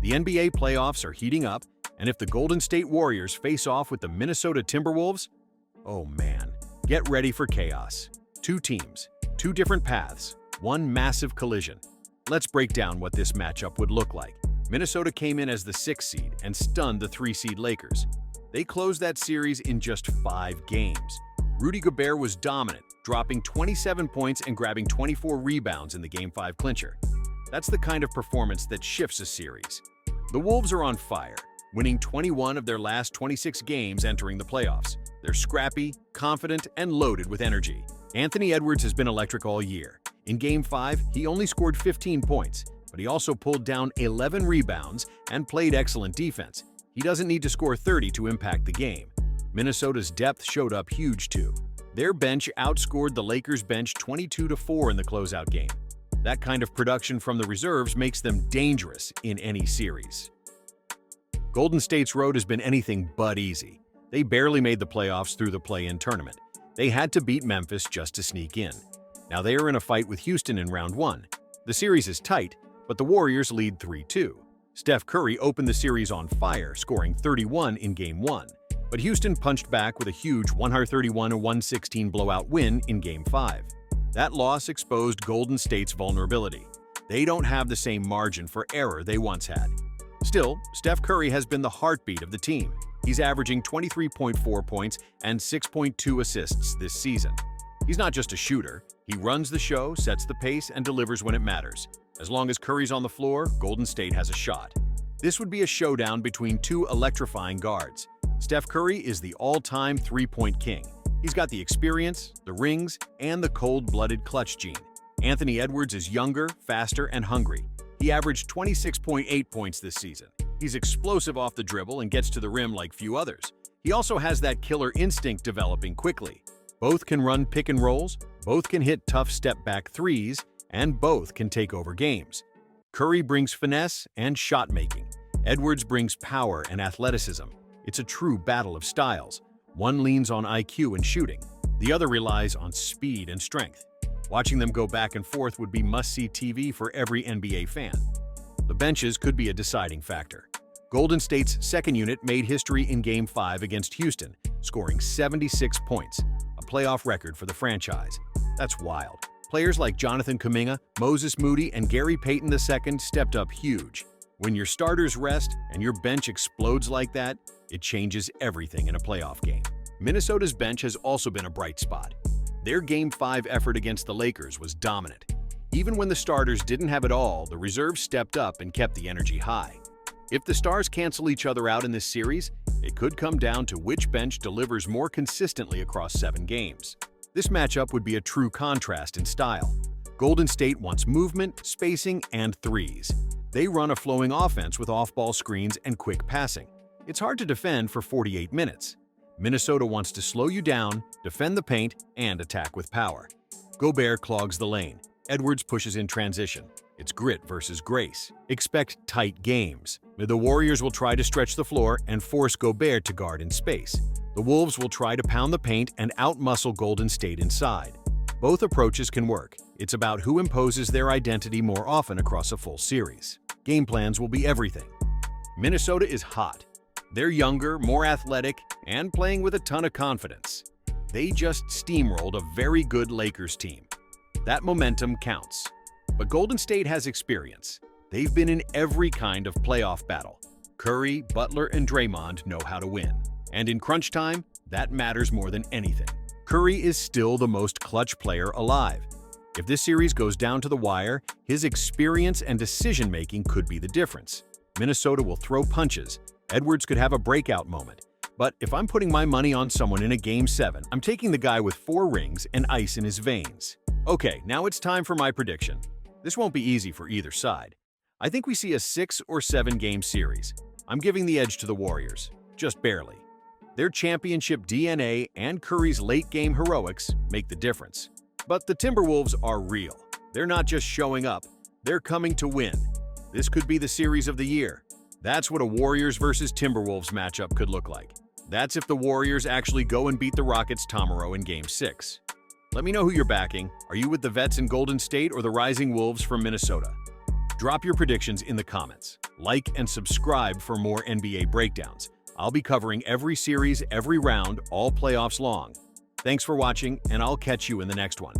The NBA playoffs are heating up, and if the Golden State Warriors face off with the Minnesota Timberwolves, oh man, get ready for chaos. Two teams, two different paths, one massive collision. Let's break down what this matchup would look like. Minnesota came in as the 6th seed and stunned the 3-seed Lakers. They closed that series in just 5 games. Rudy Gobert was dominant, dropping 27 points and grabbing 24 rebounds in the Game 5 clincher. That's the kind of performance that shifts a series. The Wolves are on fire, winning 21 of their last 26 games entering the playoffs. They're scrappy, confident, and loaded with energy. Anthony Edwards has been electric all year. In Game 5, he only scored 15 points, but he also pulled down 11 rebounds and played excellent defense. He doesn't need to score 30 to impact the game. Minnesota's depth showed up huge too. Their bench outscored the Lakers' bench 22-4 in the closeout game. That kind of production from the reserves makes them dangerous in any series. Golden State's road has been anything but easy. They barely made the playoffs through the play-in tournament. They had to beat Memphis just to sneak in. Now they are in a fight with Houston in round 1. The series is tight, but the Warriors lead 3-2. Steph Curry opened the series on fire, scoring 31 in Game 1. But Houston punched back with a huge 131-116 blowout win in Game 5. That loss exposed Golden State's vulnerability. They don't have the same margin for error they once had. Still, Steph Curry has been the heartbeat of the team. He's averaging 23.4 points and 6.2 assists this season. He's not just a shooter. He runs the show, sets the pace, and delivers when it matters. As long as Curry's on the floor, Golden State has a shot. This would be a showdown between two electrifying guards. Steph Curry is the all-time three-point king. He's got the experience, the rings, and the cold-blooded clutch gene. Anthony Edwards is younger, faster, and hungry. He averaged 26.8 points this season. He's explosive off the dribble and gets to the rim like few others. He also has that killer instinct developing quickly. Both can run pick and rolls, both can hit tough step-back threes, and both can take over games. Curry brings finesse and shot-making. Edwards brings power and athleticism. It's a true battle of styles. One leans on IQ and shooting. The other relies on speed and strength. Watching them go back and forth would be must-see TV for every NBA fan. The benches could be a deciding factor. Golden State's second unit made history in Game 5 against Houston, scoring 76 points, a playoff record for the franchise. That's wild. Players like Jonathan Kuminga, Moses Moody, and Gary Payton II stepped up huge. When your starters rest and your bench explodes like that, it changes everything in a playoff game. Minnesota's bench has also been a bright spot. Their Game 5 effort against the Lakers was dominant. Even when the starters didn't have it all, the reserves stepped up and kept the energy high. If the stars cancel each other out in this series, it could come down to which bench delivers more consistently across 7 games. This matchup would be a true contrast in style. Golden State wants movement, spacing, and threes. They run a flowing offense with off-ball screens and quick passing. It's hard to defend for 48 minutes. Minnesota wants to slow you down, defend the paint, and attack with power. Gobert clogs the lane. Edwards pushes in transition. It's grit versus grace. Expect tight games. The Warriors will try to stretch the floor and force Gobert to guard in space. The Wolves will try to pound the paint and outmuscle Golden State inside. Both approaches can work. It's about who imposes their identity more often across a full series. Game plans will be everything. Minnesota is hot. They're younger, more athletic, and playing with a ton of confidence. They just steamrolled a very good Lakers team. That momentum counts. But Golden State has experience. They've been in every kind of playoff battle. Curry, Butler, and Draymond know how to win. And in crunch time, that matters more than anything. Curry is still the most clutch player alive. If this series goes down to the wire, his experience and decision-making could be the difference. Minnesota will throw punches. Edwards could have a breakout moment. But if I'm putting my money on someone in a Game 7, I'm taking the guy with 4 rings and ice in his veins. Okay, now it's time for my prediction. This won't be easy for either side. I think we see a 6 or 7 game series. I'm giving the edge to the Warriors, just barely. Their championship DNA and Curry's late-game heroics make the difference. But the Timberwolves are real. They're not just showing up, they're coming to win. This could be the series of the year. That's what a Warriors versus Timberwolves matchup could look like. That's if the Warriors actually go and beat the Rockets tomorrow in Game 6. Let me know who you're backing. Are you with the vets in Golden State or the rising Wolves from Minnesota? Drop your predictions in the comments. Like and subscribe for more NBA breakdowns. I'll be covering every series, every round, all playoffs long. Thanks for watching, and I'll catch you in the next one.